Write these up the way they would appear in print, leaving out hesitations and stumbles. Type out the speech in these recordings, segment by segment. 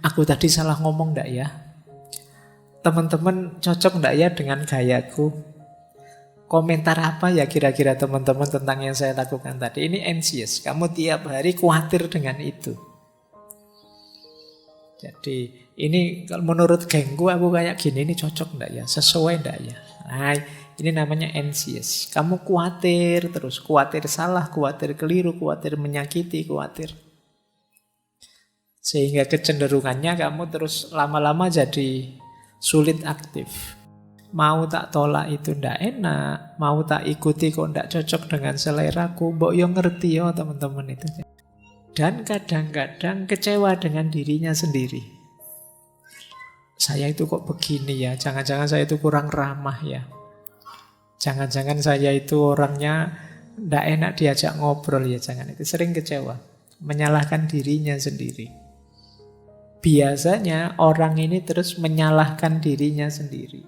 Aku tadi salah ngomong ndak ya? Teman-teman cocok ndak ya dengan gayaku? Komentar apa ya kira-kira teman-teman tentang yang saya lakukan tadi? Ini anxious. Kamu tiap hari khawatir dengan itu. Jadi ini kalau menurut gengku aku kayak gini, ini cocok ndak ya? Sesuai ndak ya? Nah, ini namanya anxious. Kamu khawatir terus. Khawatir salah, khawatir keliru, khawatir menyakiti, khawatir. Sehingga kecenderungannya kamu terus lama-lama jadi sulit aktif. Mau tak tolak itu ndak enak, mau tak ikuti kok ndak cocok dengan seleraku. Mbok yo ngerti yo teman-teman itu. Dan kadang-kadang kecewa dengan dirinya sendiri. Saya itu kok begini ya, jangan-jangan saya itu kurang ramah ya. Jangan-jangan saya itu orangnya ndak enak diajak ngobrol ya, jangan. Itu sering kecewa, menyalahkan dirinya sendiri. Biasanya orang ini terus menyalahkan dirinya sendiri.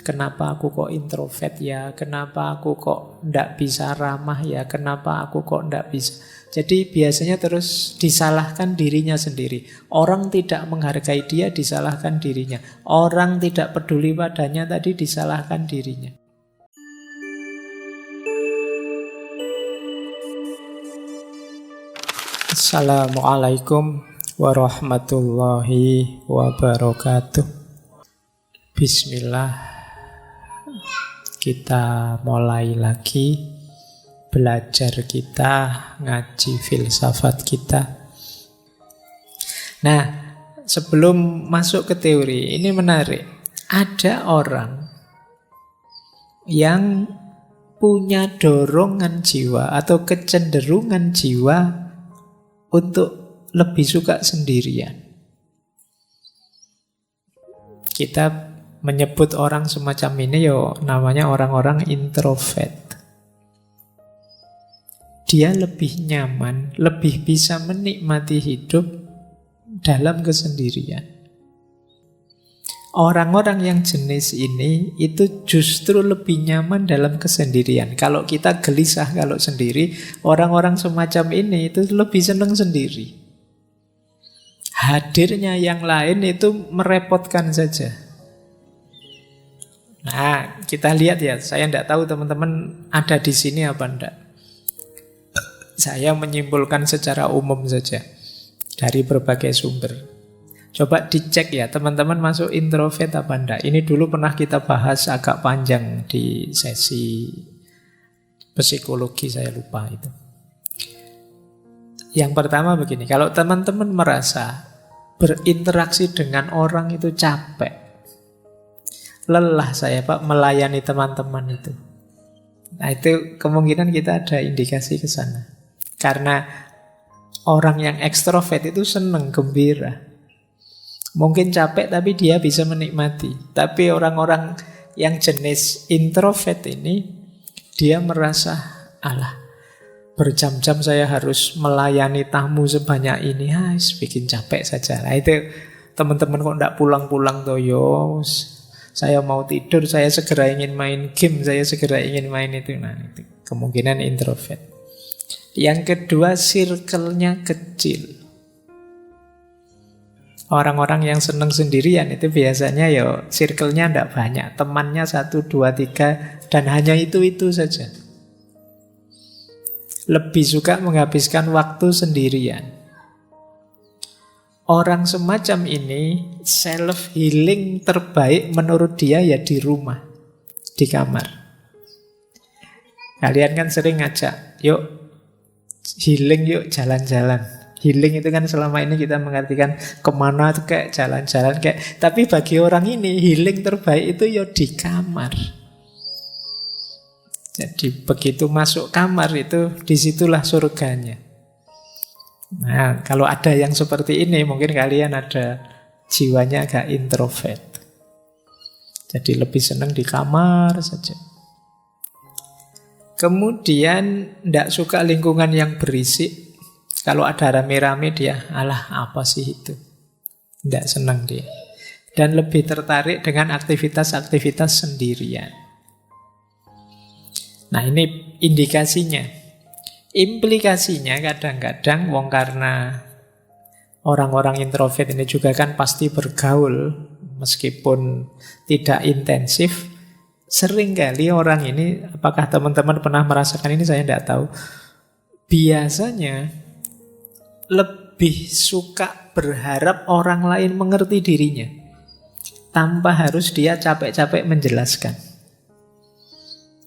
Kenapa aku kok introvert ya? Kenapa aku kok ndak bisa ramah ya? Kenapa aku kok ndak bisa? Jadi biasanya terus disalahkan dirinya sendiri. Orang tidak menghargai dia, disalahkan dirinya. Orang tidak peduli padanya, tadi disalahkan dirinya. Assalamualaikum warahmatullahi wabarakatuh. Bismillah. Kita mulai lagi belajar kita, ngaji filsafat kita. Nah, sebelum masuk ke teori, ini menarik. Ada orang yang punya dorongan jiwa atau kecenderungan jiwa untuk lebih suka sendirian. Kita menyebut orang semacam ini namanya orang-orang introvert. Dia lebih nyaman, lebih bisa menikmati hidup dalam kesendirian. Orang-orang yang jenis ini itu justru lebih nyaman dalam kesendirian. Kalau kita gelisah kalau sendiri, orang-orang semacam ini itu lebih senang sendiri. Hadirnya yang lain itu merepotkan saja. Nah, kita lihat ya. Saya tidak tahu teman-teman ada di sini apa enggak. Saya menyimpulkan secara umum saja dari berbagai sumber. Coba dicek ya, teman-teman masuk introvert apa enggak. Ini dulu pernah kita bahas agak panjang di sesi psikologi, saya lupa itu. Yang pertama begini, kalau teman-teman merasa berinteraksi dengan orang itu capek, lelah saya Pak melayani teman-teman itu. Nah itu kemungkinan kita ada indikasi ke sana. Karena orang yang ekstrovert itu senang, gembira. Mungkin capek tapi dia bisa menikmati. Tapi orang-orang yang jenis introvert ini, dia merasa, alah, berjam-jam saya harus melayani tamu sebanyak ini, bikin capek saja. Nah itu teman-teman kok enggak pulang-pulang toh yo. Saya mau tidur, saya segera ingin main game, saya segera ingin main itu. Nah itu kemungkinan introvert. Yang kedua, circle-nya kecil. Orang-orang yang senang sendirian itu biasanya circle-nya enggak banyak. Temannya 1, 2, 3 dan hanya itu-itu saja. Lebih suka menghabiskan waktu sendirian. Orang semacam ini self healing terbaik menurut dia ya di rumah, di kamar. Kalian kan sering ngajak, yuk healing, yuk jalan-jalan. Healing itu kan selama ini kita mengartikan kemana tuh kayak jalan-jalan kayak. Tapi bagi orang ini healing terbaik itu ya di kamar. Jadi begitu masuk kamar itu disitulah surganya. Nah, kalau ada yang seperti ini, mungkin kalian ada jiwanya agak introvert. Jadi lebih senang di kamar saja. Kemudian tidak suka lingkungan yang berisik. Kalau ada rame-rame dia, alah apa sih itu? Tidak senang dia. Dan lebih tertarik dengan aktivitas-aktivitas sendirian. Nah ini indikasinya. Implikasinya kadang-kadang karena Orang-orang introvert ini juga kan pasti bergaul, meskipun tidak intensif. Sering kali orang ini, apakah teman-teman pernah merasakan ini, saya tidak tahu. Biasanya lebih suka berharap orang lain mengerti dirinya, tanpa harus dia capek-capek menjelaskan.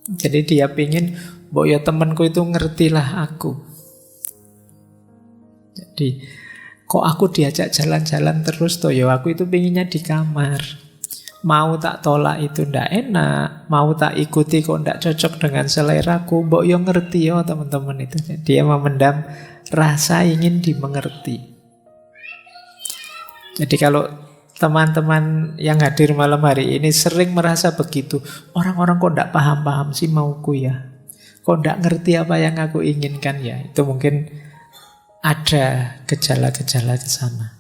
Jadi dia pingin, mbok ya temanku itu ngertilah aku. Jadi, kok aku diajak jalan-jalan terus toh, ya aku itu pinginnya di kamar. Mau tak tolak itu ndak enak, mau tak ikuti kok ndak cocok dengan seleraku. Mbok yo ngerti yo teman-teman itu. Dia memendam rasa ingin dimengerti. Jadi kalau teman-teman yang hadir malam hari ini sering merasa begitu, orang-orang kok ndak paham-paham sih mauku ya, kok ndak ngerti apa yang aku inginkan ya, itu mungkin ada gejala-gejala ke sana.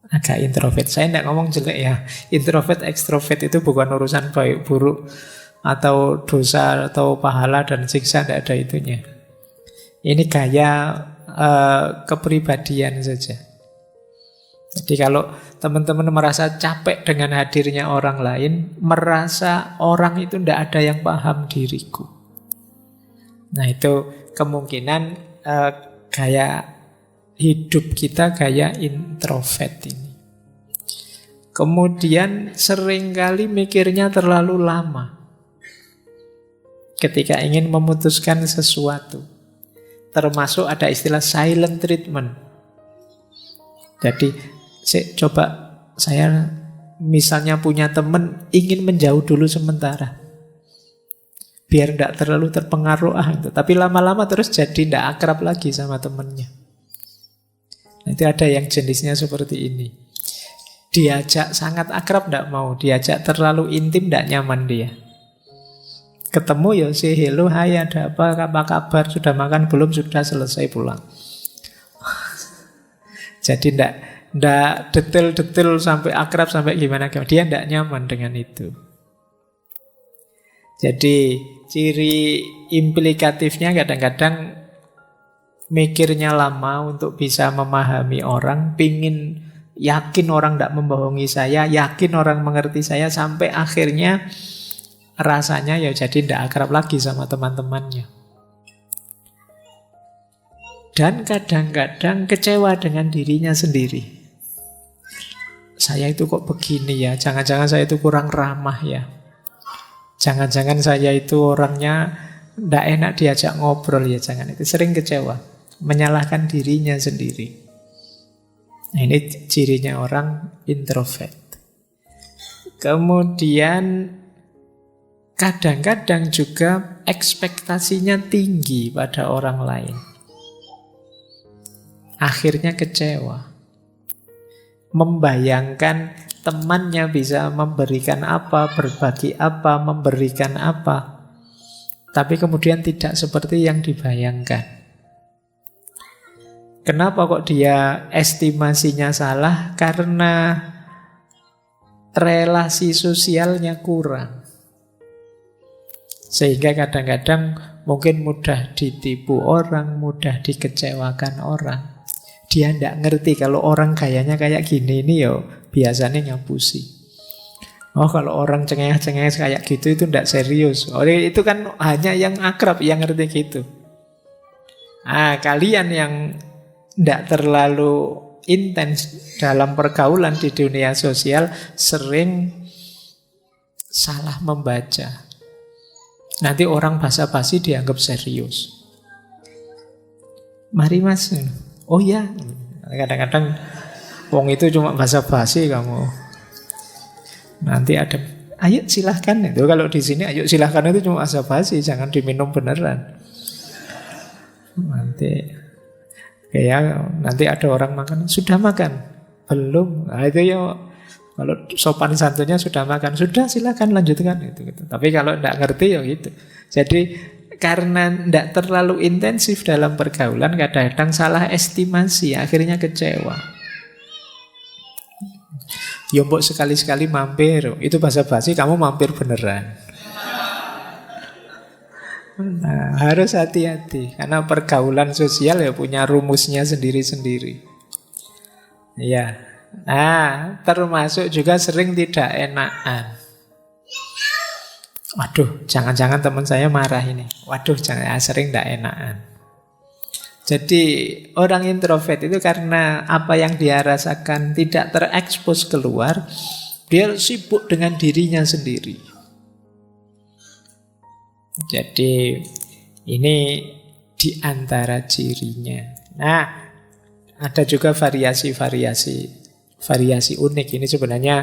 Agak introvert. Saya tidak ngomong jelek ya. Introvert, ekstrovert itu bukan urusan baik buruk atau dosa atau pahala dan siksa, tidak ada itunya. Ini gaya kepribadian saja. Jadi kalau teman-teman merasa capek dengan hadirnya orang lain, merasa orang itu tidak ada yang paham diriku, nah itu kemungkinan gaya hidup kita gaya introvert ini. Kemudian seringkali mikirnya terlalu lama ketika ingin memutuskan sesuatu. Termasuk ada istilah silent treatment. Jadi saya misalnya punya teman ingin menjauh dulu sementara, biar tidak terlalu terpengaruh tapi lama-lama terus jadi tidak akrab lagi sama temannya. Nanti ada yang jenisnya seperti ini. Diajak sangat akrab tidak mau, diajak terlalu intim tidak nyaman dia. Ketemu ya say hello, hai ada apa kabar, sudah makan belum, sudah selesai pulang. Jadi tidak detail-detail sampai akrab sampai gimana. Dia tidak nyaman dengan itu. Jadi ciri implikatifnya kadang-kadang mikirnya lama untuk bisa memahami orang, pingin yakin orang tidak membohongi saya, yakin orang mengerti saya, sampai akhirnya rasanya ya jadi tidak akrab lagi sama teman-temannya. Dan kadang-kadang kecewa dengan dirinya sendiri. Saya itu kok begini ya, jangan-jangan saya itu kurang ramah ya, jangan-jangan saya itu orangnya tidak enak diajak ngobrol ya, jangan. Itu sering kecewa, menyalahkan dirinya sendiri. Nah, ini cirinya orang introvert. Kemudian kadang-kadang juga ekspektasinya tinggi pada orang lain. Akhirnya kecewa. Membayangkan temannya bisa memberikan apa, berbagi apa, memberikan apa, tapi kemudian tidak seperti yang dibayangkan. Kenapa kok dia estimasinya salah? Karena relasi sosialnya kurang. Sehingga kadang-kadang mungkin mudah ditipu orang, mudah dikecewakan orang. Dia tidak ngerti kalau orang gayanya kayak gini ini yo biasanya ngapusi. Oh kalau orang cengeng-cengeng kayak gitu itu tidak serius. Oh itu kan hanya yang akrab yang ngerti gitu. Kalian yang tidak terlalu intens dalam pergaulan di dunia sosial sering salah membaca. Nanti orang basa-basi dianggap serius. Mari mas. Oh ya, kadang-kadang wong itu cuma basa-basi kamu. Nanti ada, ayo silahkan itu. Kalau di sini ayo silahkan itu cuma basa-basi, jangan diminum beneran. Nanti ada orang makan, sudah makan? Belum. Nah, itu ya kalau sopan santunnya sudah makan, sudah silahkan lanjutkan gitu. Tapi kalau tidak ngerti ya gitu. Jadi karena tidak terlalu intensif dalam pergaulan, kadang-kadang salah estimasi, akhirnya kecewa. Ya mbok sekali-sekali mampir, itu basa-basi, kamu mampir beneran. Nah, harus hati-hati, karena pergaulan sosial ya punya rumusnya sendiri-sendiri. Iya. Nah, termasuk juga sering tidak enakan. Waduh, jangan-jangan teman saya marah ini. Waduh, jangan sering tidak enakan. Jadi orang introvert itu karena apa yang dia rasakan tidak terekspos keluar, dia sibuk dengan dirinya sendiri. Jadi ini di antara cirinya. Nah, ada juga variasi unik. Ini sebenarnya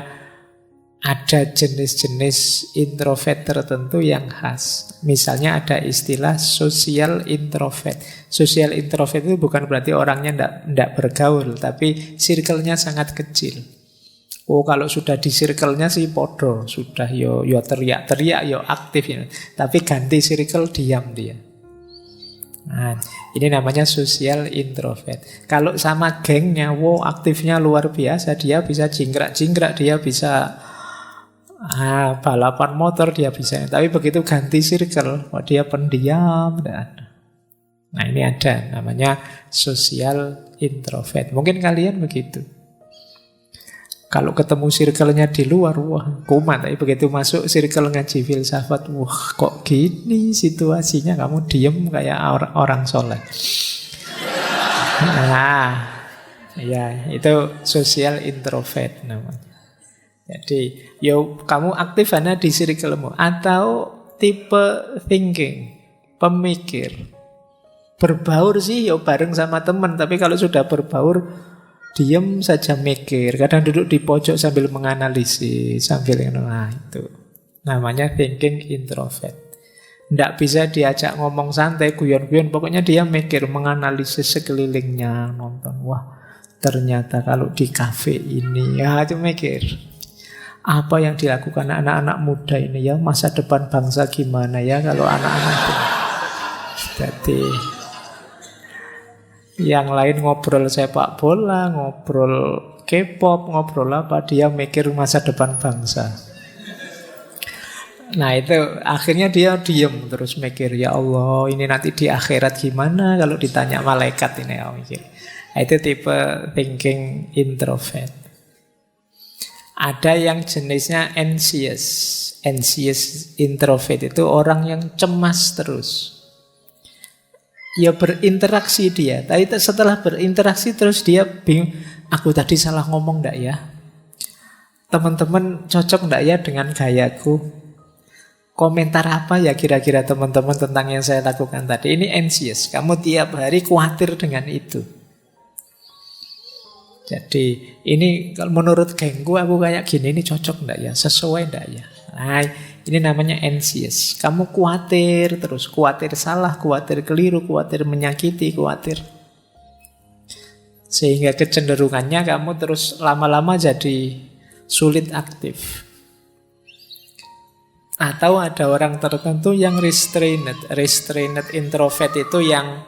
ada jenis-jenis introvert tertentu yang khas. Misalnya ada istilah social introvert. Social introvert itu bukan berarti orangnya tidak bergaul, tapi circle-nya sangat kecil. Oh, kalau sudah di circle-nya sih podo, sudah yo teriak-teriak, yo aktif ya. Tapi ganti circle diam dia. Nah, ini namanya social introvert. Kalau sama gengnya, wow aktifnya luar biasa, dia bisa jingkrak-jingkrak, dia bisa balapan motor dia bisa. Tapi begitu ganti circle, dia pendiam. Nah ini ada, namanya social introvert. Mungkin kalian begitu. Kalau ketemu circle-nya di luar, wah kumat. Tapi begitu masuk circle ngaji filsafat, wah kok gini situasinya, kamu diem kayak orang soleh. Nah, ya itu social introvert namanya. Jadi, kamu aktif hanya di circle-mu. Atau tipe thinking, pemikir. Berbaur sih bareng sama teman. Tapi kalau sudah berbaur, diam saja mikir. Kadang duduk di pojok sambil menganalisis, sambil itu. Namanya thinking introvert. Tidak bisa diajak ngomong santai, guyon-guyon. Pokoknya dia mikir, menganalisis sekelilingnya, nonton. Wah, ternyata kalau di kafe ini, ya itu mikir. Apa yang dilakukan anak-anak muda ini ya, masa depan bangsa gimana ya kalau anak-anak itu. Jadi yang lain ngobrol sepak bola, ngobrol K-pop, ngobrol apa, dia mikir masa depan bangsa. Nah itu akhirnya dia diem terus mikir, ya Allah ini nanti di akhirat gimana kalau ditanya malaikat ini ya mikir. Nah, itu tipe thinking introvert. Ada yang jenisnya anxious. Anxious introvert itu orang yang cemas terus. Ya berinteraksi dia, tapi setelah berinteraksi terus dia bingung, aku tadi salah ngomong enggak ya? Teman-teman cocok enggak ya dengan gayaku? Komentar apa ya kira-kira teman-teman tentang yang saya lakukan tadi? Ini anxious, kamu tiap hari khawatir dengan itu. Jadi ini kalau menurut gengku aku kayak gini, ini cocok enggak ya? Sesuai enggak ya? Nah, ini namanya anxious. Kamu khawatir terus, khawatir salah, khawatir keliru, khawatir menyakiti, khawatir. Sehingga kecenderungannya kamu terus lama-lama jadi sulit aktif. Atau ada orang tertentu yang restrained. Restrained introvert itu yang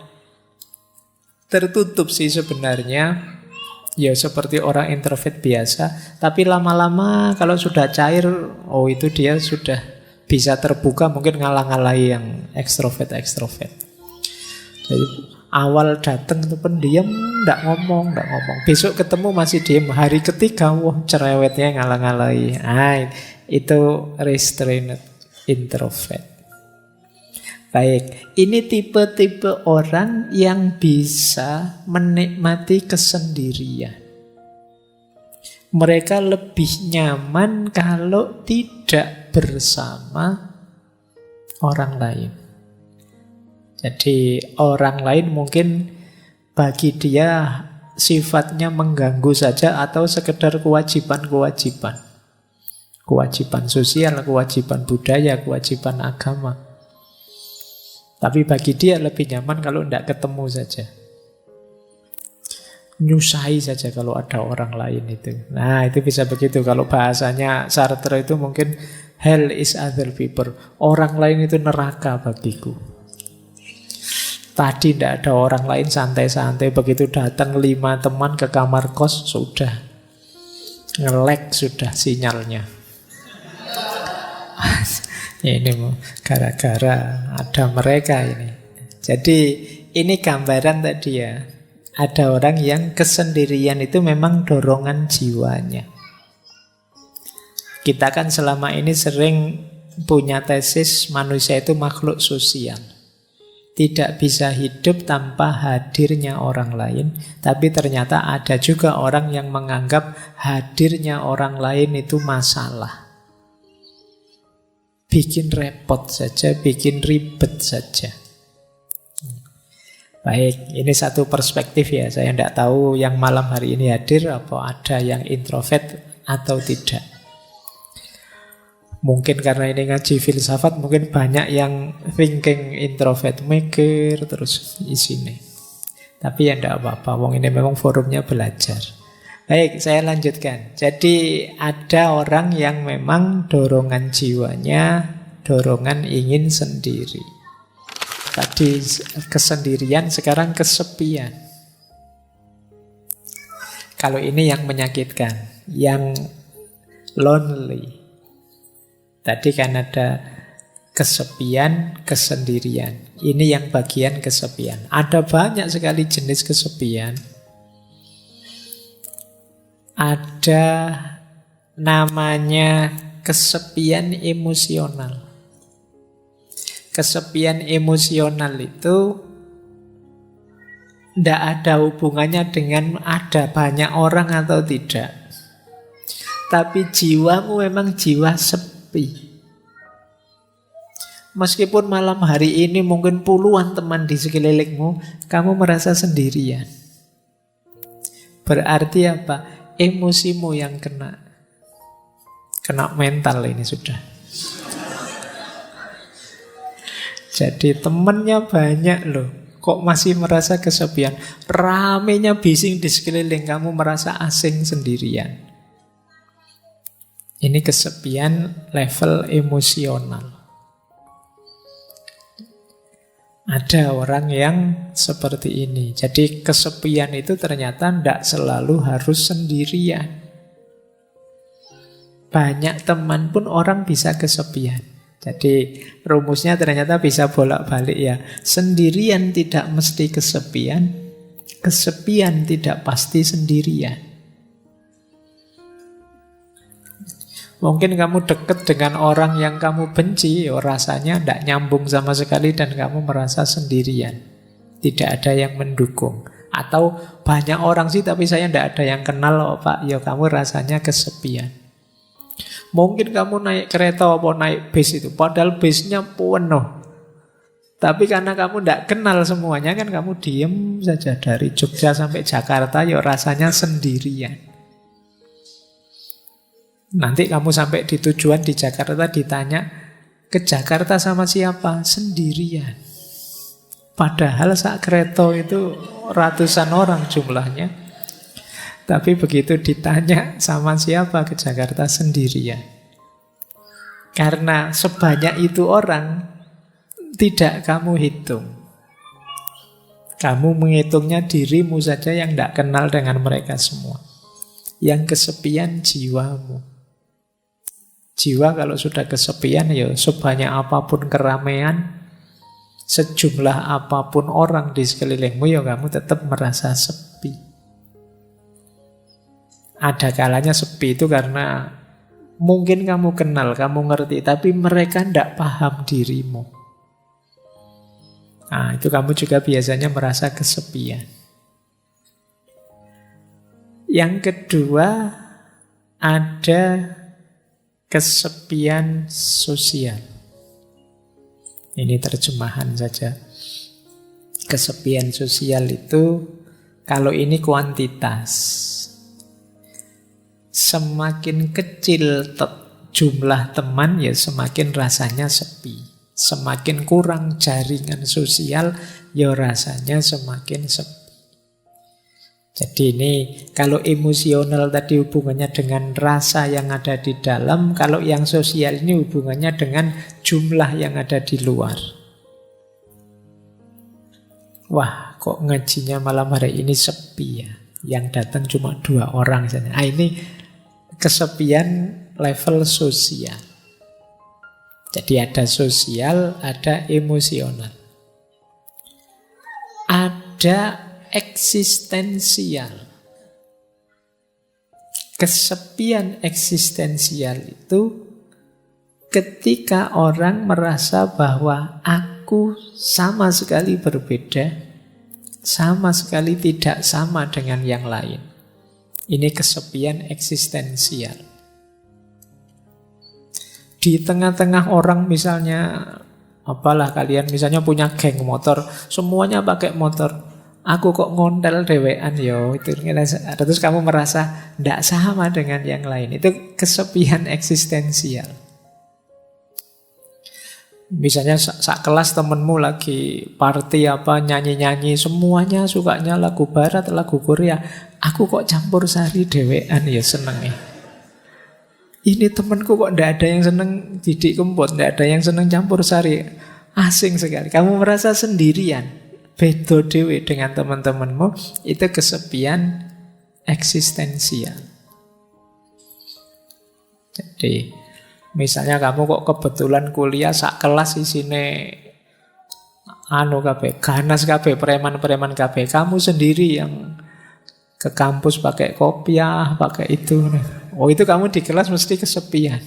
tertutup sih sebenarnya. Ya seperti orang introvert biasa, tapi lama-lama kalau sudah cair, oh itu dia sudah bisa terbuka, mungkin ngalah-ngalahi yang ekstrovert. Jadi awal datang itu pendiam, nggak ngomong. Besok ketemu masih diem, hari ketiga, wah cerewetnya ngalah-ngalahi. Itu restrained introvert. Baik, ini tipe-tipe orang yang bisa menikmati kesendirian. Mereka lebih nyaman kalau tidak bersama orang lain. Jadi orang lain mungkin bagi dia sifatnya mengganggu saja atau sekedar kewajiban-kewajiban. Kewajiban sosial, kewajiban budaya, kewajiban agama. Tapi bagi dia lebih nyaman kalau tidak ketemu saja. Nyusahi saja kalau ada orang lain itu. Nah itu bisa begitu. Kalau bahasanya Sartre itu mungkin hell is other people. Orang lain itu neraka bagiku. Tadi tidak ada orang lain, santai-santai. Begitu datang 5 teman ke kamar kos, sudah nge-lag sudah sinyalnya. Ini gara-gara ada mereka ini. Jadi ini gambaran tadi ya. Ada orang yang kesendirian itu memang dorongan jiwanya. Kita kan selama ini sering punya tesis manusia itu makhluk sosial. Tidak bisa hidup tanpa hadirnya orang lain. Tapi ternyata ada juga orang yang menganggap hadirnya orang lain itu masalah. Bikin repot saja, bikin ribet saja. Baik, ini satu perspektif ya. Saya tidak tahu yang malam hari ini hadir apa ada yang introvert atau tidak. Mungkin karena ini ngaji filsafat, mungkin banyak yang thinking introvert, mikir terus isinya. Tapi ya tidak apa-apa, wong ini memang forumnya belajar. Baik, saya lanjutkan. Jadi ada orang yang memang dorongan jiwanya, dorongan ingin sendiri. Tadi kesendirian, sekarang kesepian. Kalau ini yang menyakitkan, yang lonely. Tadi kan ada kesepian, kesendirian. Ini yang bagian kesepian. Ada banyak sekali jenis kesepian. Ada namanya kesepian emosional. Kesepian emosional itu tidak ada hubungannya dengan ada banyak orang atau tidak. Tapi jiwamu memang jiwa sepi. Meskipun malam hari ini mungkin puluhan teman di sekelilingmu, kamu merasa sendirian. Berarti apa? Emosimu yang kena. Kena mental ini sudah. Jadi temennya banyak loh, kok masih merasa kesepian. Ramenya bising di sekeliling, kamu merasa asing sendirian. Ini kesepian level emosional. Ada orang yang seperti ini. Jadi kesepian itu ternyata tidak selalu harus sendirian. Banyak teman pun orang bisa kesepian. Jadi rumusnya ternyata bisa bolak-balik ya. Sendirian tidak mesti kesepian, kesepian tidak pasti sendirian. Mungkin kamu dekat dengan orang yang kamu benci, rasanya tidak nyambung sama sekali dan kamu merasa sendirian. Tidak ada yang mendukung. Atau banyak orang sih tapi saya tidak ada yang kenal, oh Pak, ya kamu rasanya kesepian. Mungkin kamu naik kereta atau naik bis itu, padahal bisnya penuh. Tapi karena kamu tidak kenal semuanya kan kamu diem saja dari Jogja sampai Jakarta, ya rasanya sendirian. Nanti kamu sampai di tujuan di Jakarta ditanya, ke Jakarta sama siapa? Sendirian. Padahal sak kereta itu ratusan orang jumlahnya. Tapi begitu ditanya sama siapa ke Jakarta, sendirian. Karena sebanyak itu orang tidak kamu hitung. Kamu menghitungnya dirimu saja yang tidak kenal dengan mereka semua. Yang kesepian jiwamu. Jiwa kalau sudah kesepian ya sebanyak apapun keramaian, sejumlah apapun orang di sekelilingmu ya kamu tetap merasa sepi. Ada kalanya sepi itu karena mungkin kamu kenal, kamu ngerti, tapi mereka tidak paham dirimu. Nah, itu kamu juga biasanya merasa kesepian. Yang kedua, ada kesepian sosial. Ini terjemahan saja. Kesepian sosial itu, kalau ini kuantitas. Semakin kecil jumlah teman ya semakin rasanya sepi. Semakin kurang jaringan sosial ya rasanya semakin sepi. Jadi ini kalau emosional tadi hubungannya dengan rasa yang ada di dalam, kalau yang sosial ini hubungannya dengan jumlah yang ada di luar. Wah, kok ngajinya malam hari ini sepi ya. Yang datang cuma 2 orang saja. Ah, ini kesepian level sosial. Jadi ada sosial, ada emosional. Ada eksistensial. Kesepian eksistensial itu ketika orang merasa bahwa aku sama sekali berbeda, sama sekali tidak sama dengan yang lain. Ini kesepian eksistensial. Di tengah-tengah orang misalnya, apalah kalian misalnya punya geng motor, semuanya pakai motor. Aku kok ngontel dewean yo, itu terus kamu merasa tidak sama dengan yang lain. Itu kesepian eksistensial. Misalnya sak kelas temenmu lagi party apa nyanyi-nyanyi, semuanya sukanya lagu barat, lagu Korea. Aku kok campur sari dewean ya seneng. Ini temenku kok tidak ada yang seneng Didik Kempot, tidak ada yang seneng campur sari. Asing sekali. Kamu merasa sendirian. Beda dewe dengan teman-temanmu. Itu kesepian eksistensial. Jadi misalnya kamu kok kebetulan kuliah sak kelas isine ganas kabeh, preman-preman kabeh. Kamu sendiri yang ke kampus pakai kopiah, pakai itu. Oh, itu kamu di kelas mesti kesepian.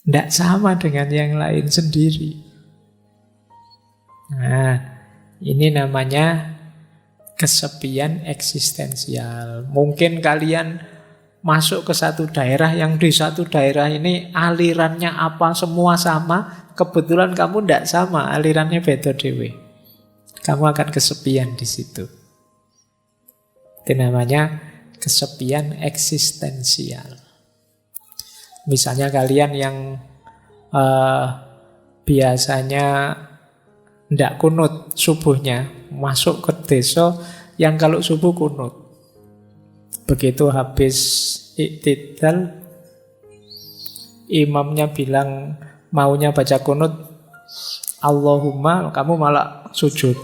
Tidak sama dengan yang lain, sendiri. Nah, ini namanya kesepian eksistensial. Mungkin kalian masuk ke satu daerah, yang di satu daerah ini alirannya apa semua sama, kebetulan kamu tidak sama, alirannya beda dewe. Kamu akan kesepian di situ. Itu namanya kesepian eksistensial. Misalnya kalian yang biasanya tidak kunut subuhnya, masuk ke desa yang kalau subuh kunut. Begitu habis iktidal, imamnya bilang maunya baca kunut, Allahumma, kamu malah sujud.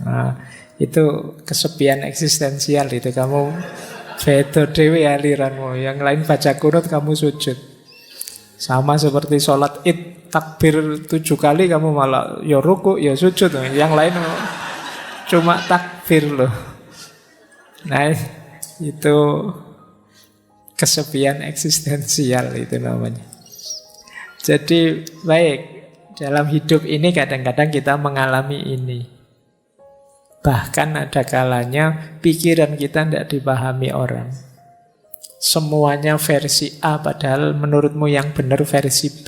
Nah, itu kesepian eksistensial itu. Kamu beda dewe aliranmu. Yang lain baca kunut, kamu sujud. Sama seperti sholat id, takbir 7 kali, kamu malah ya ruku, ya sujud. Yang lain cuma takbir loh. Nah, itu kesepian eksistensial itu namanya. Jadi baik, dalam hidup ini kadang-kadang kita mengalami ini. Bahkan ada kalanya pikiran kita tidak dipahami orang. Semuanya versi A, padahal menurutmu yang benar versi B.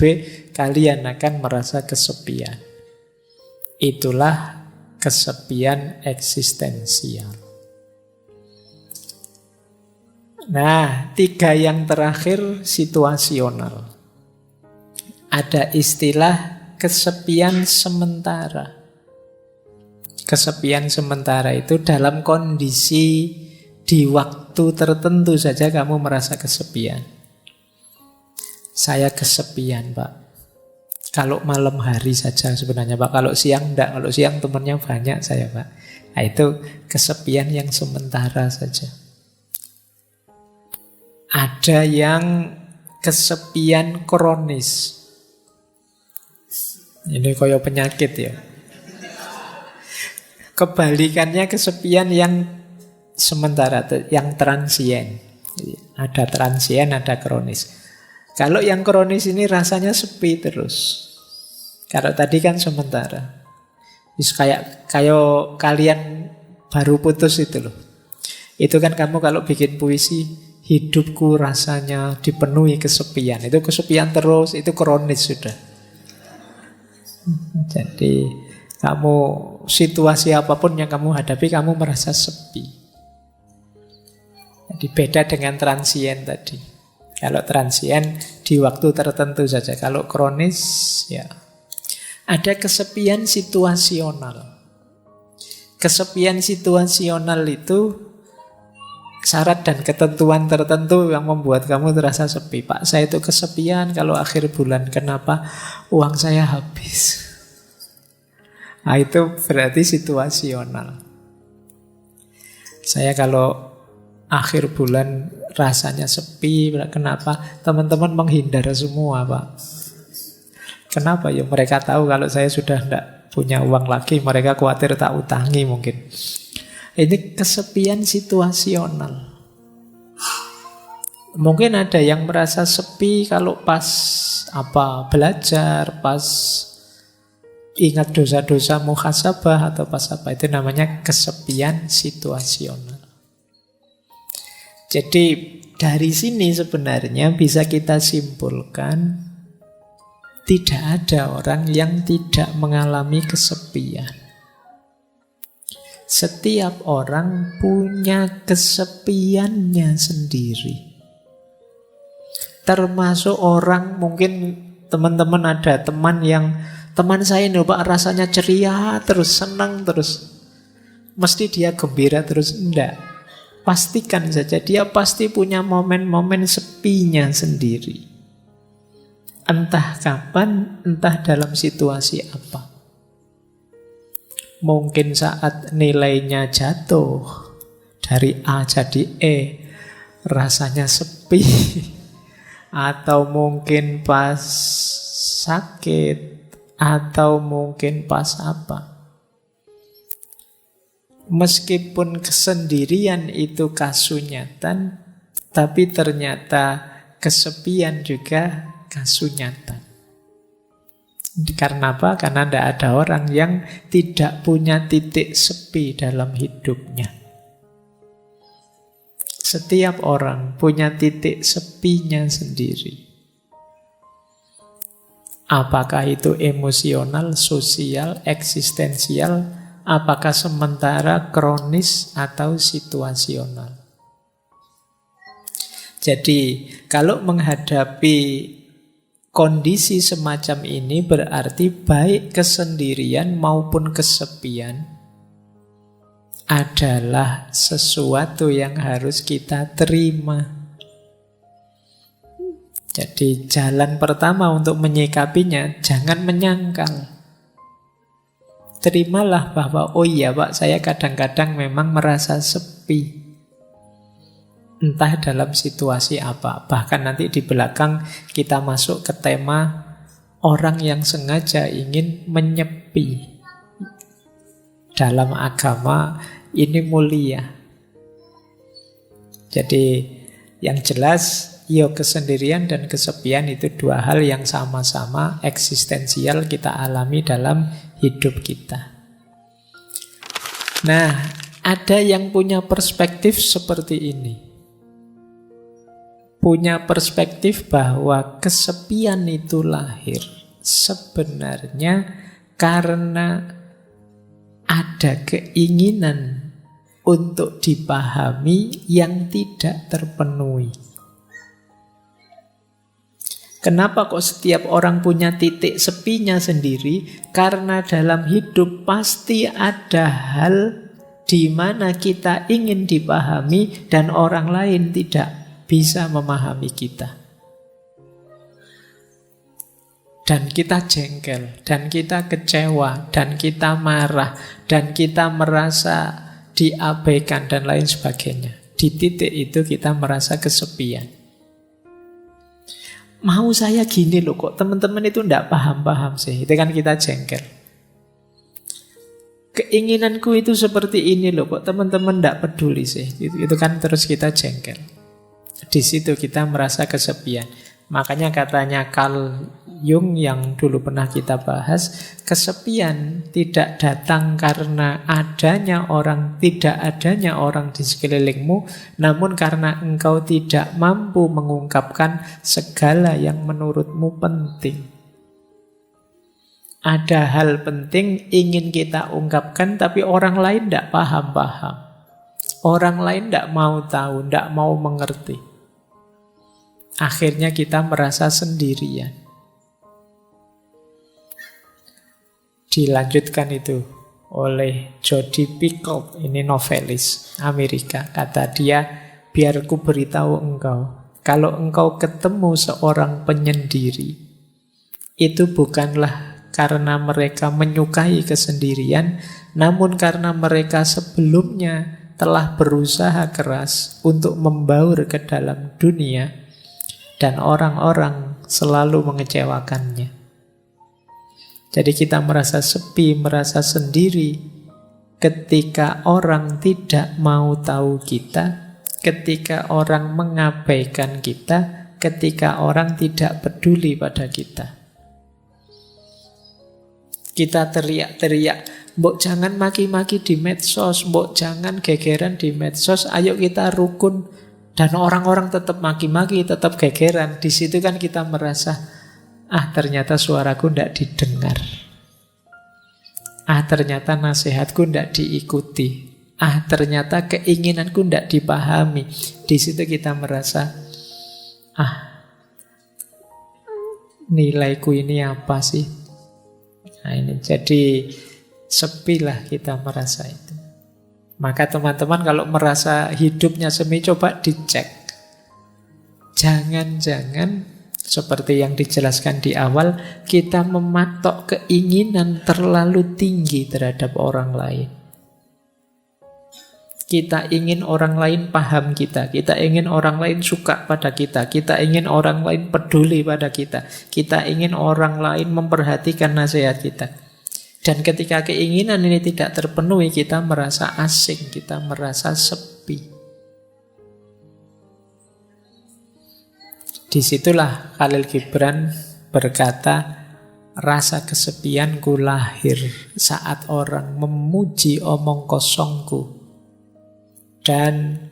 Kalian akan merasa kesepian. Itulah kesepian eksistensial. Nah, 3 yang terakhir situasional. Ada istilah kesepian sementara. Kesepian sementara itu dalam kondisi di waktu tertentu saja kamu merasa kesepian. Saya kesepian, Pak. Kalau malam hari saja sebenarnya, Pak. Kalau siang enggak. Kalau siang temannya banyak saya, Pak. Nah, itu kesepian yang sementara saja. Ada yang kesepian kronis. Ini kayak penyakit ya. Kebalikannya kesepian yang sementara, yang transien. Ada transien, ada kronis. Kalau yang kronis ini rasanya sepi terus. Kalau tadi kan sementara. Kayak kalian baru putus itu loh. Itu kan kamu kalau bikin puisi, hidupku rasanya dipenuhi kesepian. Itu kesepian terus, itu kronis sudah. Jadi kamu situasi apapun yang kamu hadapi, kamu merasa sepi. Jadi beda dengan transien tadi. Kalau transien di waktu tertentu saja. Kalau kronis ya ada kesepian situasional. Kesepian situasional itu syarat dan ketentuan tertentu yang membuat kamu terasa sepi. Pak, saya itu kesepian kalau akhir bulan. Kenapa? Uang saya habis. Nah, itu berarti situasional. Saya kalau akhir bulan rasanya sepi. Kenapa? Teman-teman menghindar semua, Pak. Kenapa? Ya mereka tahu kalau saya sudah tidak punya uang lagi, mereka khawatir tak utangi mungkin. Ini kesepian situasional. Mungkin ada yang merasa sepi kalau pas belajar, pas ingat dosa-dosa muhasabah atau pas apa, itu namanya kesepian situasional. Jadi dari sini sebenarnya bisa kita simpulkan tidak ada orang yang tidak mengalami kesepian. Setiap orang punya kesepiannya sendiri. Termasuk orang, mungkin teman-teman ada teman saya ini Pak rasanya ceria terus, senang terus. Mesti dia gembira terus, enggak. Pastikan saja dia pasti punya momen-momen sepinya sendiri. Entah kapan, entah dalam situasi apa. Mungkin saat nilainya jatuh dari A jadi E, rasanya sepi. Atau mungkin pas sakit, atau mungkin pas apa. Meskipun kesendirian itu kasunyatan, tapi ternyata kesepian juga kasunyatan. Karena apa? Karena tidak ada orang yang tidak punya titik sepi dalam hidupnya. Setiap orang punya titik sepinya sendiri. Apakah itu emosional, sosial, eksistensial, apakah sementara, kronis, atau situasional. Jadi, kalau menghadapi kondisi semacam ini berarti baik kesendirian maupun kesepian adalah sesuatu yang harus kita terima. Jadi jalan pertama untuk menyikapinya, jangan menyangkal. Terimalah bahwa, oh iya Pak, saya kadang-kadang memang merasa sepi. Entah dalam situasi apa. Bahkan nanti di belakang kita masuk ke tema orang yang sengaja ingin menyepi. Dalam agama ini mulia. Jadi yang jelas, kesendirian dan kesepian itu dua hal yang sama-sama eksistensial kita alami dalam hidup kita. Nah, ada yang punya perspektif seperti ini. Punya perspektif bahwa kesepian itu lahir sebenarnya karena ada keinginan untuk dipahami yang tidak terpenuhi. Kenapa kok setiap orang punya titik sepinya sendiri? Karena dalam hidup pasti ada hal di mana kita ingin dipahami dan orang lain tidak bisa memahami kita. Dan kita jengkel, dan kita kecewa, dan kita marah, dan kita merasa diabaikan, dan lain sebagainya. Di titik itu kita merasa kesepian. Mau saya gini loh, kok teman-teman itu tidak paham-paham sih. Itu kan kita jengkel. Keinginanku itu seperti ini loh, kok teman-teman tidak peduli sih. Itu kan terus kita jengkel. Di situ kita merasa kesepian. Makanya katanya Carl Jung yang dulu pernah kita bahas, kesepian tidak datang karena tidak adanya orang di sekelilingmu, namun karena engkau tidak mampu mengungkapkan segala yang menurutmu penting. Ada hal penting ingin kita ungkapkan, tapi orang lain tidak paham-paham. Orang lain tidak mau tahu, tidak mau mengerti. Akhirnya kita merasa sendirian. Dilanjutkan itu oleh Jodi Picoult, ini novelis Amerika. Kata dia, biar ku beritahu engkau, kalau engkau ketemu seorang penyendiri, itu bukanlah karena mereka menyukai kesendirian, namun karena mereka sebelumnya telah berusaha keras untuk membaur ke dalam dunia, dan orang-orang selalu mengecewakannya. Jadi kita merasa sepi, merasa sendiri ketika orang tidak mau tahu kita, ketika orang mengabaikan kita, ketika orang tidak peduli pada kita. Kita teriak-teriak, mbok jangan maki-maki di medsos, mbok jangan gegeran di medsos, ayo kita rukun. Dan orang-orang tetap maki-maki, tetap gegeran. Di situ kan kita merasa, ternyata suaraku tidak didengar. Ternyata nasihatku tidak diikuti. Ternyata keinginanku tidak dipahami. Di situ kita merasa, nilaiku ini apa sih? Nah ini jadi sepilah kita merasa itu. Maka teman-teman kalau merasa hidupnya semi, coba dicek. Jangan-jangan seperti yang dijelaskan di awal, kita mematok keinginan terlalu tinggi terhadap orang lain. Kita ingin orang lain paham kita ingin orang lain suka pada kita ingin orang lain peduli pada kita ingin orang lain memperhatikan nasihat kita. Dan ketika keinginan ini tidak terpenuhi, kita merasa asing, kita merasa sepi. Disitulah Khalil Gibran berkata, rasa kesepianku lahir saat orang memuji omong kosongku dan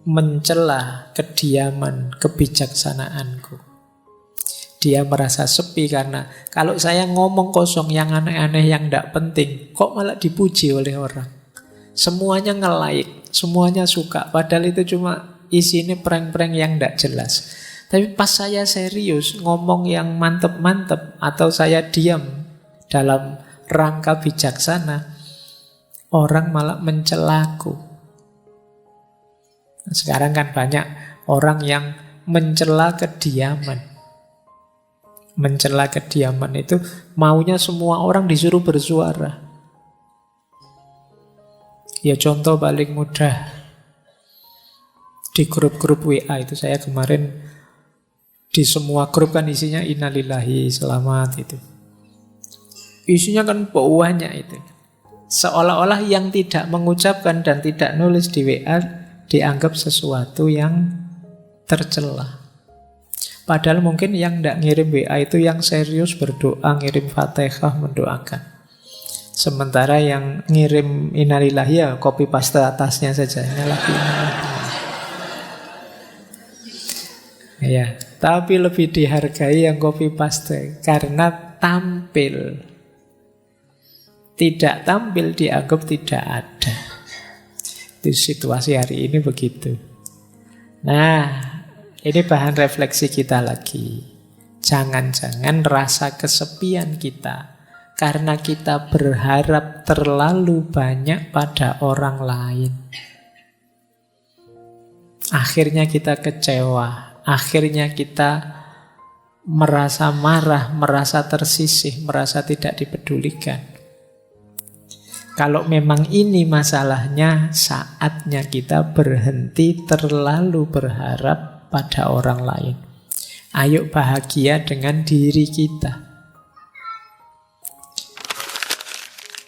mencela kediaman kebijaksanaanku. Dia merasa sepi karena kalau saya ngomong kosong yang aneh-aneh yang tidak penting, kok malah dipuji oleh orang. Semuanya nge-like, semuanya suka, padahal itu cuma isinya prank-prank yang tidak jelas. Tapi pas saya serius ngomong yang mantep-mantep atau saya diam dalam rangka bijaksana, orang malah mencelaku. Sekarang kan banyak orang yang mencela kediaman. Mencela kediaman itu maunya semua orang disuruh bersuara. Ya contoh paling mudah, di grup-grup WA itu saya kemarin di semua grup kan isinya innalillahi selamat itu. Isinya kan banyak itu. Seolah-olah yang tidak mengucapkan dan tidak nulis di WA dianggap sesuatu yang tercela. Padahal mungkin yang tidak ngirim WA itu yang serius berdoa, ngirim Fatihah, mendoakan. Sementara yang ngirim innalillahi ya copy paste atasnya saja. Ya, tapi lebih dihargai yang copy paste karena tampil. Tidak tampil dianggap tidak ada. Itu situasi hari ini begitu. Nah, ini bahan refleksi kita lagi. Jangan-jangan rasa kesepian kita karena kita berharap terlalu banyak pada orang lain. Akhirnya kita kecewa, akhirnya kita merasa marah, merasa tersisih, merasa tidak dipedulikan. Kalau memang ini masalahnya, saatnya kita berhenti terlalu berharap pada orang lain. Ayo bahagia dengan diri kita.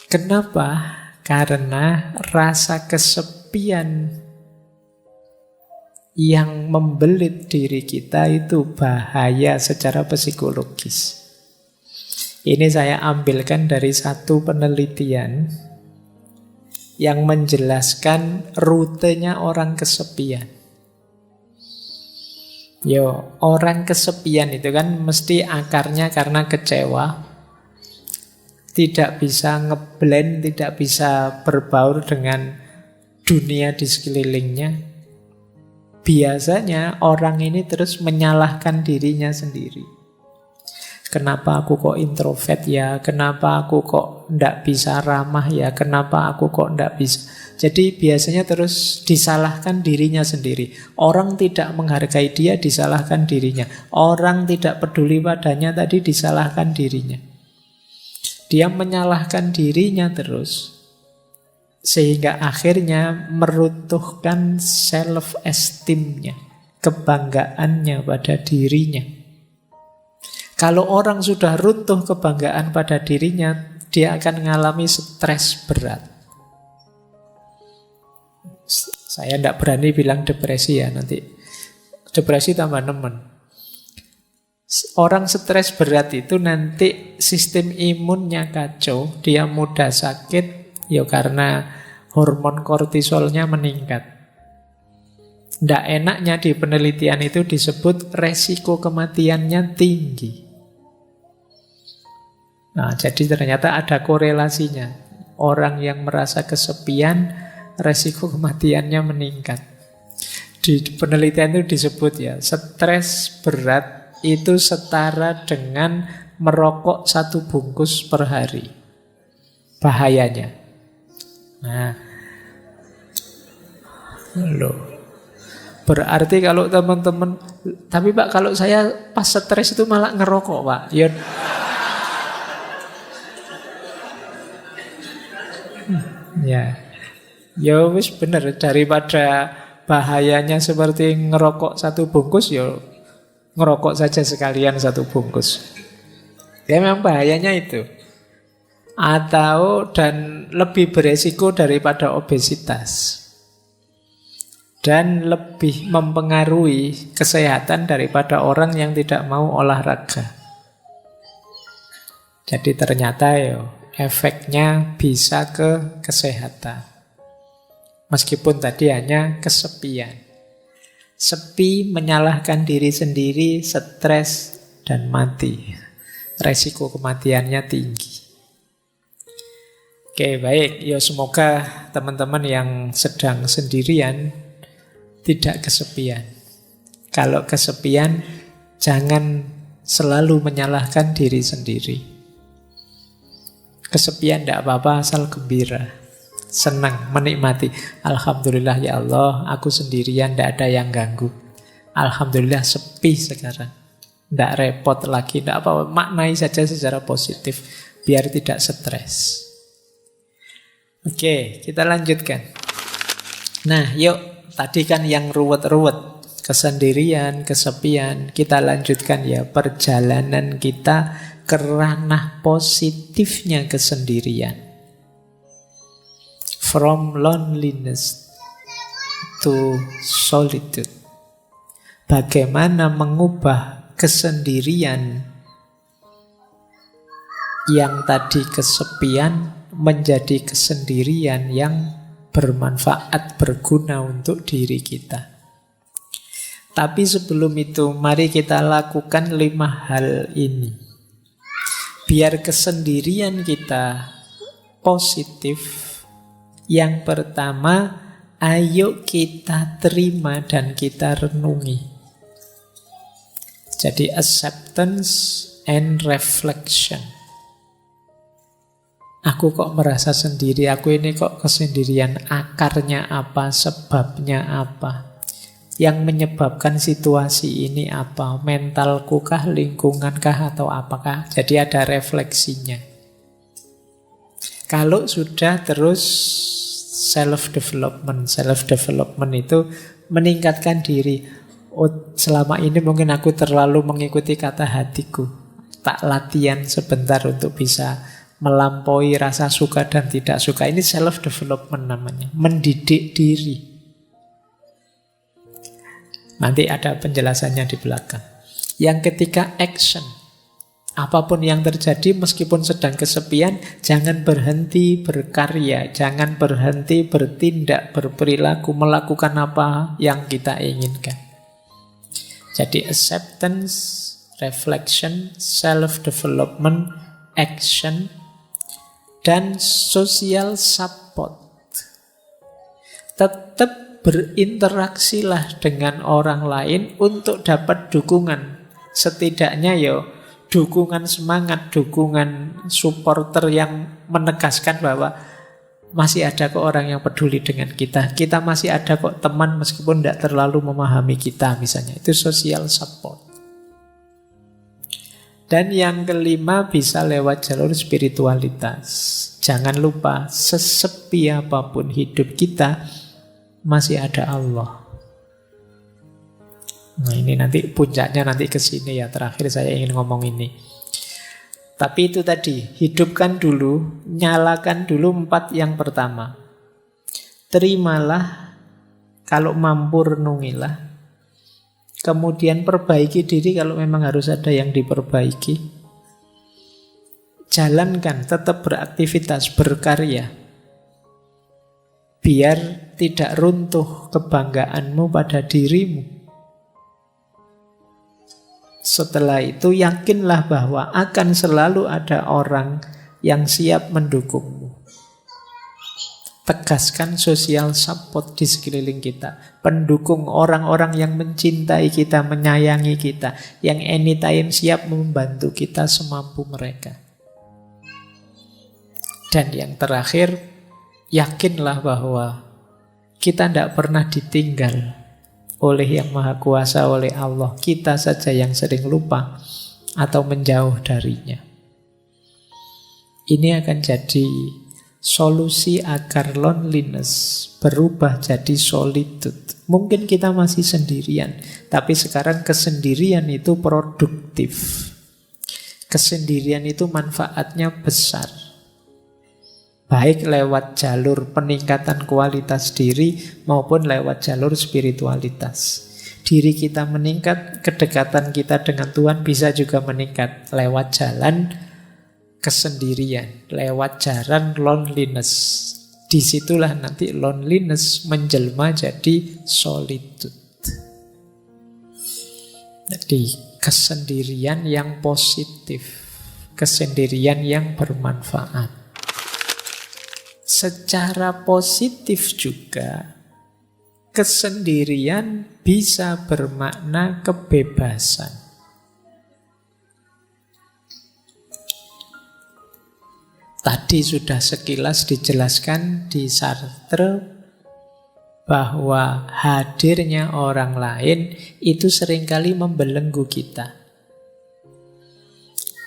Kenapa? Karena rasa kesepian yang membelit diri kita itu bahaya secara psikologis. Ini saya ambilkan dari satu penelitian yang menjelaskan rutenya orang kesepian. Orang kesepian itu kan mesti akarnya karena kecewa, tidak bisa ngeblend, tidak bisa berbaur dengan dunia di sekelilingnya. Biasanya orang ini terus menyalahkan dirinya sendiri. Kenapa aku kok introvert ya? Kenapa aku kok ndak bisa ramah ya? Kenapa aku kok ndak bisa? Jadi biasanya terus disalahkan dirinya sendiri. Orang tidak menghargai dia, disalahkan dirinya. Orang tidak peduli padanya, tadi disalahkan dirinya. Dia menyalahkan dirinya terus. Sehingga akhirnya meruntuhkan self-esteem-nya, kebanggaannya pada dirinya. Kalau orang sudah runtuh kebanggaan pada dirinya, dia akan mengalami stres berat. Saya tidak berani bilang depresi ya, nanti depresi tambah nemen. Orang stres berat itu nanti sistem imunnya kacau, dia mudah sakit, ya karena hormon kortisolnya meningkat. Tidak enaknya di penelitian itu disebut resiko kematiannya tinggi. Nah, jadi ternyata ada korelasinya. Orang yang merasa kesepian, resiko kematiannya meningkat. Di penelitian itu disebut ya, stres berat itu setara dengan merokok 1 bungkus per hari. Bahayanya. Nah, loh. Berarti kalau teman-teman, tapi Pak kalau saya pas stres itu malah ngerokok Pak. Ya wis bener, daripada bahayanya seperti ngerokok 1 bungkus, ya ngerokok saja sekalian 1 bungkus. Ya memang bahayanya itu. Atau dan lebih beresiko daripada obesitas. Dan lebih mempengaruhi kesehatan daripada orang yang tidak mau olahraga. Jadi ternyata ya efeknya bisa ke kesehatan. Meskipun tadi hanya kesepian. Sepi, menyalahkan diri sendiri, stres, dan mati. Resiko kematiannya tinggi. Oke, baik. Ya semoga teman-teman yang sedang sendirian tidak kesepian. Kalau kesepian, jangan selalu menyalahkan diri sendiri. Kesepian tidak apa-apa, asal gembira. Senang, menikmati. Alhamdulillah ya Allah, aku sendirian, tidak ada yang ganggu. Alhamdulillah sepi sekarang. Tidak repot lagi, tidak apa-apa. Maknai saja secara positif, biar tidak stres. Oke, kita lanjutkan. Nah, yuk. Tadi kan yang ruwet-ruwet, kesendirian, kesepian. Kita lanjutkan ya, perjalanan kita ke ranah positifnya kesendirian. From loneliness to solitude. Bagaimana mengubah kesendirian yang tadi kesepian menjadi kesendirian yang bermanfaat, berguna untuk diri kita. Tapi sebelum itu, mari kita lakukan 5 hal ini. Biar kesendirian kita positif. Yang pertama, ayo kita terima dan kita renungi. Jadi acceptance and reflection. Aku kok merasa sendiri, aku ini kok kesendirian, akarnya apa, sebabnya apa, yang menyebabkan situasi ini apa, mentalku kah, lingkungan kah, atau apakah. Jadi ada refleksinya. Kalau sudah terus self-development itu meningkatkan diri. Oh, selama ini mungkin aku terlalu mengikuti kata hatiku, tak latihan sebentar untuk bisa melampaui rasa suka dan tidak suka. Ini self-development namanya. Mendidik diri. Nanti ada penjelasannya di belakang. Yang ketiga, action. Apapun yang terjadi, meskipun sedang kesepian, jangan berhenti berkarya. Jangan berhenti bertindak, berperilaku, melakukan apa yang kita inginkan. Jadi acceptance, reflection, self-development, action, dan social support. Tetap berinteraksilah dengan orang lain untuk dapat dukungan. Setidaknya ya dukungan semangat, dukungan supporter yang menegaskan bahwa masih ada kok orang yang peduli dengan kita. Kita masih ada kok teman meskipun tidak terlalu memahami kita misalnya. Itu social support. Dan yang kelima bisa lewat jalur spiritualitas. Jangan lupa, sesepi apapun hidup kita, masih ada Allah. Nah, ini nanti puncaknya nanti ke sini ya. Terakhir saya ingin ngomong ini. Tapi itu tadi, hidupkan dulu, nyalakan dulu 4 yang pertama. Terimalah, kalau mampu renungilah. Kemudian perbaiki diri kalau memang harus ada yang diperbaiki. Jalankan, tetap beraktivitas, berkarya. Biar tidak runtuh kebanggaanmu pada dirimu. Setelah itu yakinlah bahwa akan selalu ada orang yang siap mendukungmu. Tegaskan social support di sekeliling kita. Pendukung orang-orang yang mencintai kita, menyayangi kita, yang anytime siap membantu kita semampu mereka. Dan yang terakhir, yakinlah bahwa kita tidak pernah ditinggal oleh Yang Maha Kuasa, oleh Allah. Kita saja yang sering lupa atau menjauh darinya. Ini akan jadi solusi agar loneliness berubah jadi solitude. Mungkin kita masih sendirian, tapi sekarang kesendirian itu produktif. Kesendirian itu manfaatnya besar. Baik lewat jalur peningkatan kualitas diri maupun lewat jalur spiritualitas. Diri kita meningkat, kedekatan kita dengan Tuhan bisa juga meningkat lewat jalan kesendirian, lewat jalan loneliness. Disitulah nanti loneliness menjelma jadi solitude. Jadi kesendirian yang positif, kesendirian yang bermanfaat. Secara positif juga, kesendirian bisa bermakna kebebasan. Tadi sudah sekilas dijelaskan di Sartre bahwa hadirnya orang lain itu seringkali membelenggu kita.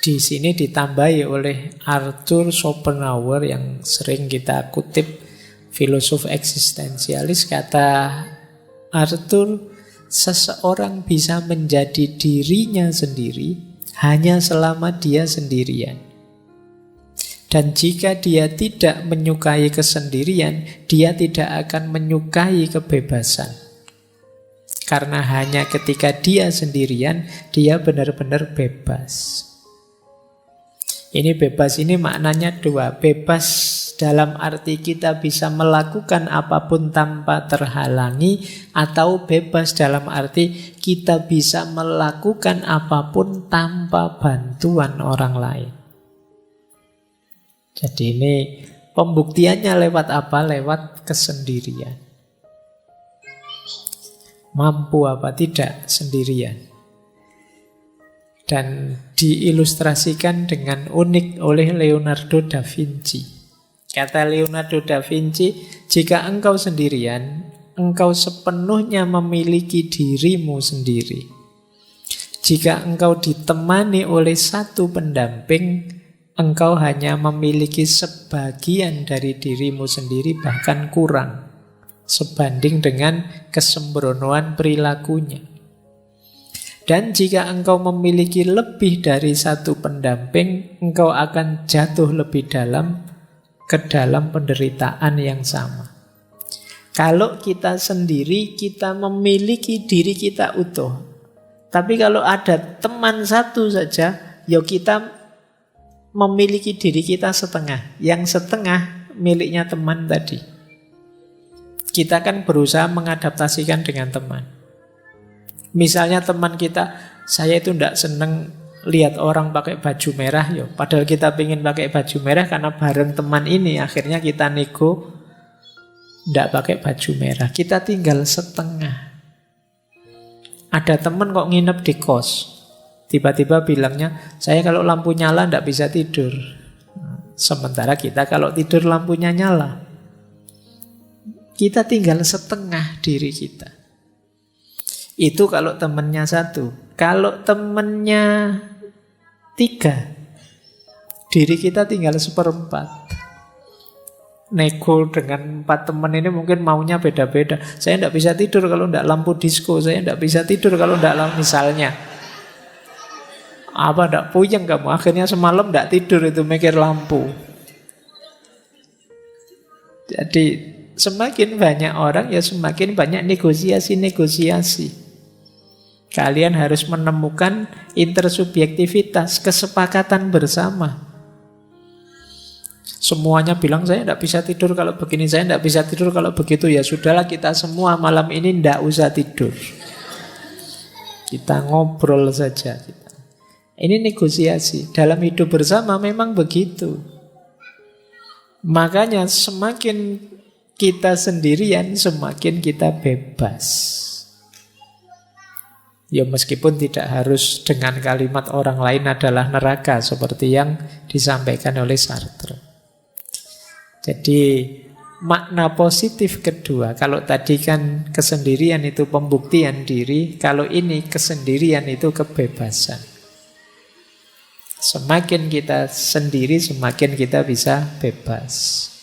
Di sini ditambahi oleh Arthur Schopenhauer yang sering kita kutip, filosof eksistensialis. Kata Arthur, seseorang bisa menjadi dirinya sendiri hanya selama dia sendirian. Dan jika dia tidak menyukai kesendirian, dia tidak akan menyukai kebebasan. Karena hanya ketika dia sendirian, dia benar-benar bebas. Ini bebas ini maknanya dua. Bebas dalam arti kita bisa melakukan apapun tanpa terhalangi, atau bebas dalam arti kita bisa melakukan apapun tanpa bantuan orang lain. Jadi ini pembuktiannya lewat apa? Lewat kesendirian. Mampu apa tidak sendirian. Dan diilustrasikan dengan unik oleh Leonardo da Vinci. Kata Leonardo da Vinci, jika engkau sendirian, engkau sepenuhnya memiliki dirimu sendiri. Jika engkau ditemani oleh satu pendamping, engkau hanya memiliki sebagian dari dirimu sendiri, bahkan kurang, sebanding dengan kesembronoan perilakunya. Dan jika engkau memiliki lebih dari satu pendamping, engkau akan jatuh lebih dalam ke dalam penderitaan yang sama. Kalau kita sendiri, kita memiliki diri kita utuh. Tapi kalau ada teman satu saja, ya kita memiliki diri kita setengah. Yang setengah miliknya teman tadi. Kita kan berusaha mengadaptasikan dengan teman. Misalnya teman kita, saya itu tidak seneng lihat orang pakai baju merah, yo. Padahal kita ingin pakai baju merah karena bareng teman ini, akhirnya kita nego tidak pakai baju merah. Kita tinggal setengah. Ada teman kok nginep di kos, tiba-tiba bilangnya, saya kalau lampu nyala tidak bisa tidur. Sementara kita kalau tidur lampunya nyala. Kita tinggal setengah diri kita. Itu kalau temennya satu. Kalau temennya 3, diri kita tinggal 1/4. nego dengan 4 teman ini mungkin maunya beda-beda. Saya tidak bisa tidur kalau tidak lampu disco, saya tidak bisa tidur kalau tidak lampu, misalnya. Apa tidak puyeng kamu? Akhirnya semalam tidak tidur itu mikir lampu. Jadi semakin banyak orang ya semakin banyak negosiasi-negosiasi. Kalian harus menemukan intersubjektivitas, kesepakatan bersama. Semuanya bilang saya tidak bisa tidur kalau begini, saya tidak bisa tidur kalau begitu. Ya sudahlah, kita semua malam ini tidak usah tidur. Kita ngobrol saja. Ini negosiasi. Dalam hidup bersama memang begitu. Makanya semakin kita sendirian, semakin kita bebas. Ya meskipun tidak harus dengan kalimat orang lain adalah neraka, seperti yang disampaikan oleh Sartre. Jadi makna positif kedua, kalau tadi kan kesendirian itu pembuktian diri, kalau ini kesendirian itu kebebasan. Semakin kita sendiri, semakin kita bisa bebas.